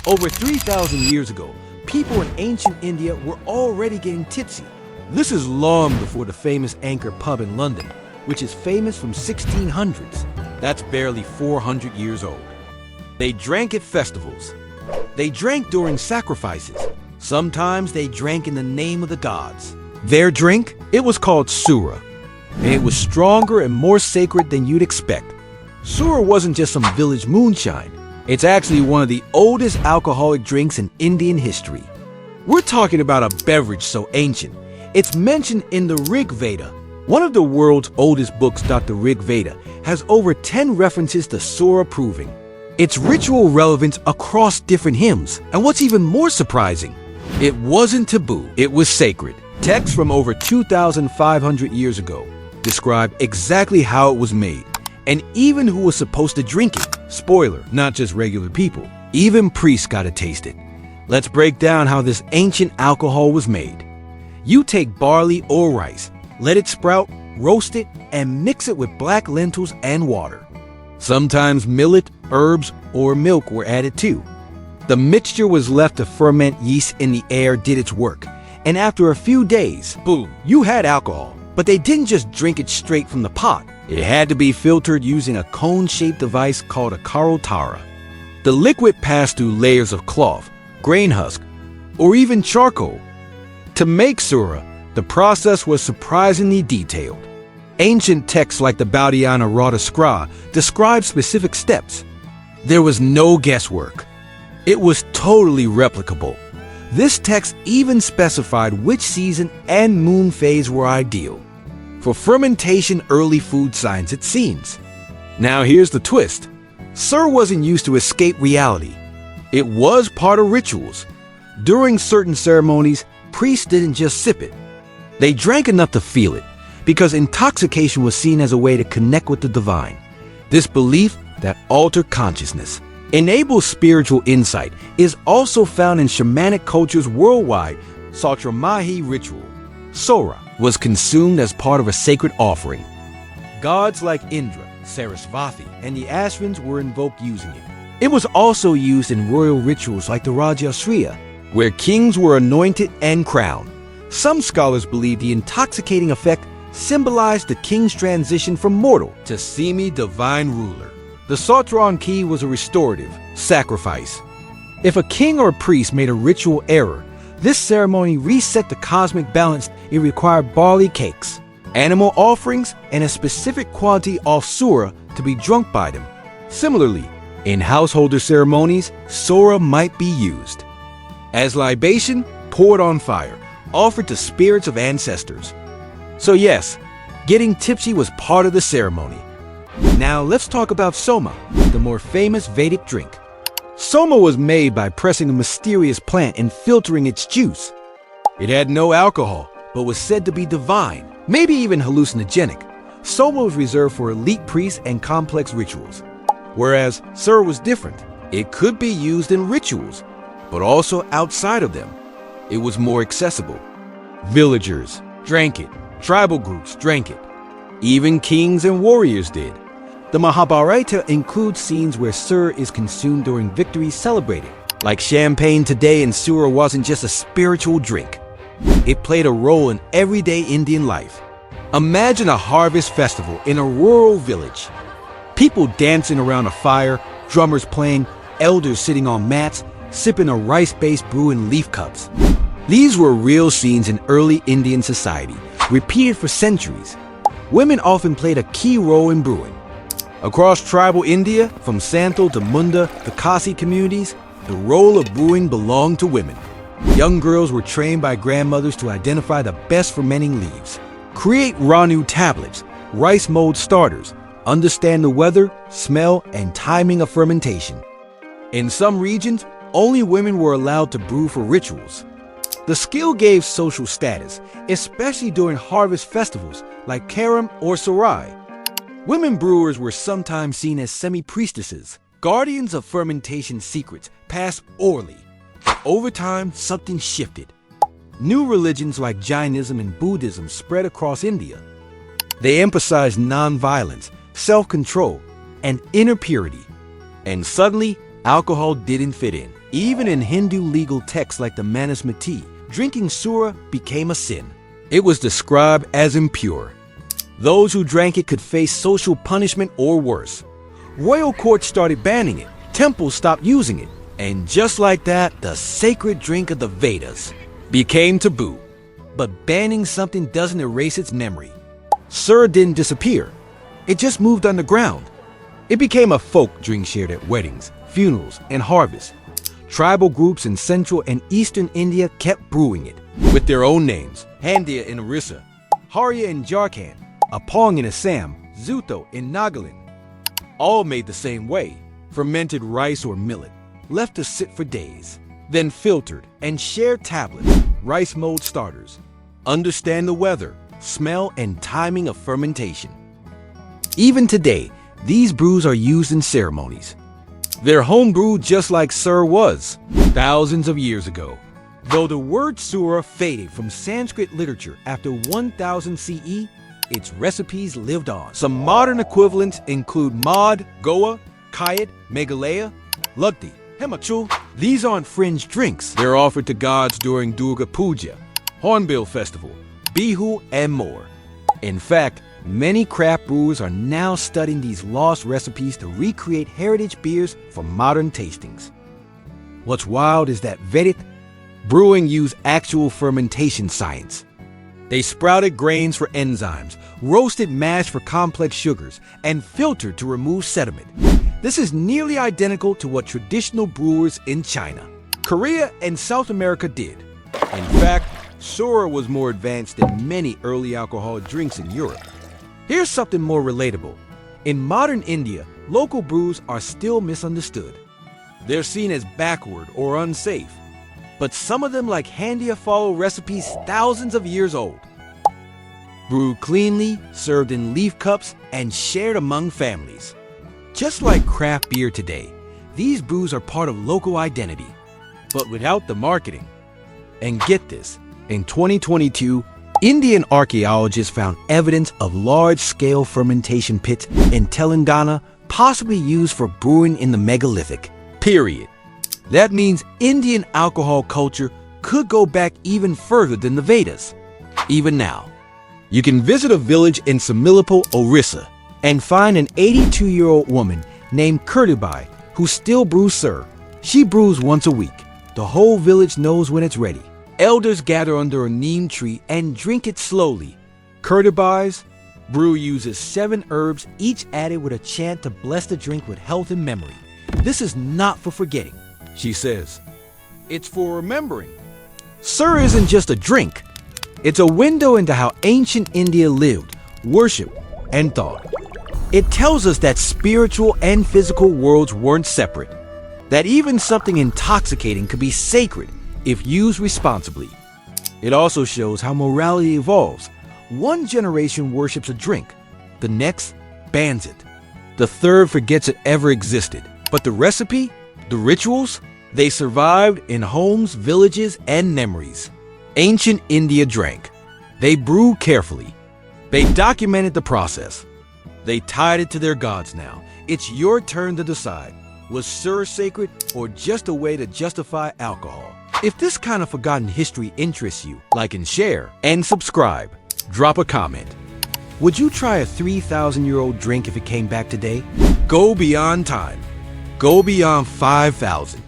Over 3,000 years ago, people in ancient India were already getting tipsy. This is long before the famous Anchor pub in London, which is famous from 1600s. That's barely 400 years old. They drank at festivals. They drank during sacrifices. Sometimes they drank in the name of the gods. Their drink, it was called Surā, and it was stronger and more sacred than you'd expect. Surā wasn't just some village moonshine. It's actually one of the oldest alcoholic drinks in Indian history. We're talking about a beverage so ancient. It's mentioned in the Ṛig Veda. One of the world's oldest books, Dr. Ṛig Veda, has over 10 references to Surā, proving its ritual relevance across different hymns. And what's even more surprising, it wasn't taboo, it was sacred. Texts from over 2,500 years ago describe exactly how it was made, and even who was supposed to drink it. Spoiler, not just regular people. Even priests got to taste it. Let's break down how this ancient alcohol was made. You take barley or rice, let it sprout, roast it, and mix it with black lentils and water. Sometimes millet, herbs, or milk were added too. The mixture was left to ferment. Yeast in the air did its work, and after a few days, boom, you had alcohol. But they didn't just drink it straight from the pot. It had to be filtered using a cone-shaped device called a coronations. The liquid passed through layers of cloth, grain husk, or even charcoal. To make Surā, the process was surprisingly detailed. Ancient texts like the Baudiana Rata describe specific steps. There was no guesswork. It was totally replicable. This text even specified which season and moon phase were ideal for fermentation. Early food science, it seems. Now here's the twist. Surā wasn't used to escape reality. It was part of rituals. During certain ceremonies, priests didn't just sip it. They drank enough to feel it, because intoxication was seen as a way to connect with the divine. This belief that altered consciousness, enables spiritual insight, is also found in shamanic cultures worldwide. Sautramahi ritual. Surā was consumed as part of a sacred offering. Gods like Indra, Sarasvati, and the Ashvins were invoked using it. It was also used in royal rituals like the Rajasriya, where kings were anointed and crowned. Some scholars believe the intoxicating effect symbolized the king's transition from mortal to semi-divine ruler. The Sautran key was a restorative sacrifice. If a king or a priest made a ritual error, this ceremony reset the cosmic balance. It required barley cakes, animal offerings, and a specific quantity of Surā to be drunk by them. Similarly, in householder ceremonies, Surā might be used as libation, poured on fire, offered to spirits of ancestors. So yes, getting tipsy was part of the ceremony. Now let's talk about Soma, the more famous Vedic drink. Soma was made by pressing a mysterious plant and filtering its juice. It had no alcohol, but was said to be divine, maybe even hallucinogenic. Soma was reserved for elite priests and complex rituals, whereas Surā was different. It could be used in rituals, but also outside of them. It was more accessible. Villagers drank it, tribal groups drank it, even kings and warriors did. The Mahabharata includes scenes where Surā is consumed during victories celebrated. Like champagne today, and Surā wasn't just a spiritual drink. It played a role in everyday Indian life. Imagine a harvest festival in a rural village. People dancing around a fire, drummers playing, elders sitting on mats, sipping a rice-based brew in leaf cups. These were real scenes in early Indian society, repeated for centuries. Women often played a key role in brewing. Across tribal India, from Santal to Munda, the Khasi communities, the role of brewing belonged to women. Young girls were trained by grandmothers to identify the best fermenting leaves, create Ranu tablets, rice mold starters, understand the weather, smell, and timing of fermentation. In some regions, only women were allowed to brew for rituals. The skill gave social status, especially during harvest festivals like Karam or Surā. Women brewers were sometimes seen as semi-priestesses, guardians of fermentation secrets passed orally. But over time, something shifted. New religions like Jainism and Buddhism spread across India. They emphasized non-violence, self-control, and inner purity. And suddenly, alcohol didn't fit in. Even in Hindu legal texts like the Manusmriti, drinking Surā became a sin. It was described as impure. Those who drank it could face social punishment or worse. Royal courts started banning it, temples stopped using it, and just like that, the sacred drink of the Vedas became taboo. But banning something doesn't erase its memory. Surā didn't disappear. It just moved underground. It became a folk drink shared at weddings, funerals, and harvests. Tribal groups in central and eastern India kept brewing it, with their own names: Handia in Orissa, Handia in Jharkhand, Apong in Assam, Zutho in Nagaland. All made the same way: fermented rice or millet, left to sit for days, then filtered and shared tablets, rice mold starters. Understand the weather, smell, and timing of fermentation. Even today, these brews are used in ceremonies. They're homebrewed just like Surā was, thousands of years ago. Though the word Surā faded from Sanskrit literature after 1000 CE, its recipes lived on. Some modern equivalents include Mad, Goa, Kayat, Meghalaya, Lugdi, Himachal. These aren't fringe drinks. They're offered to gods during Durga Puja, Hornbill Festival, Bihu, and more. In fact, many craft brewers are now studying these lost recipes to recreate heritage beers for modern tastings. What's wild is that Vedic brewing used actual fermentation science. They sprouted grains for enzymes, roasted mash for complex sugars, and filtered to remove sediment. This is nearly identical to what traditional brewers in China, Korea, and South America did. In fact, Surā was more advanced than many early alcoholic drinks in Europe. Here's something more relatable. In modern India, local brews are still misunderstood. They're seen as backward or unsafe. But some of them, like Handia, follow recipes thousands of years old. Brewed cleanly, served in leaf cups, and shared among families. Just like craft beer today, these brews are part of local identity, but without the marketing. And get this, in 2022, Indian archaeologists found evidence of large-scale fermentation pits in Telangana, possibly used for brewing in the megalithic period. That means Indian alcohol culture could go back even further than the Vedas. Even now, you can visit a village in Samilapur, Orissa, and find an 82-year-old woman named Kirtibai who still brews Surā. She brews once a week. The whole village knows when it's ready. Elders gather under a neem tree and drink it slowly. Kirtibai's brew uses 7 herbs, each added with a chant to bless the drink with health and memory. This is not for forgetting, she says. It's for remembering. Surā isn't just a drink. It's a window into how ancient India lived, worshipped, and thought. It tells us that spiritual and physical worlds weren't separate, that even something intoxicating could be sacred if used responsibly. It also shows how morality evolves. One generation worships a drink, the next bans it, the third forgets it ever existed. But the recipe, the rituals, they survived in homes, villages, and memories. Ancient India drank. They brewed carefully. They documented the process. They tied it to their gods now. It's your turn to decide. Was Surā sacred or just a way to justify alcohol? If this kind of forgotten history interests you, like and share, and subscribe. Drop a comment. Would you try a 3,000-year-old drink if it came back today? Go beyond time. Go beyond 5,000.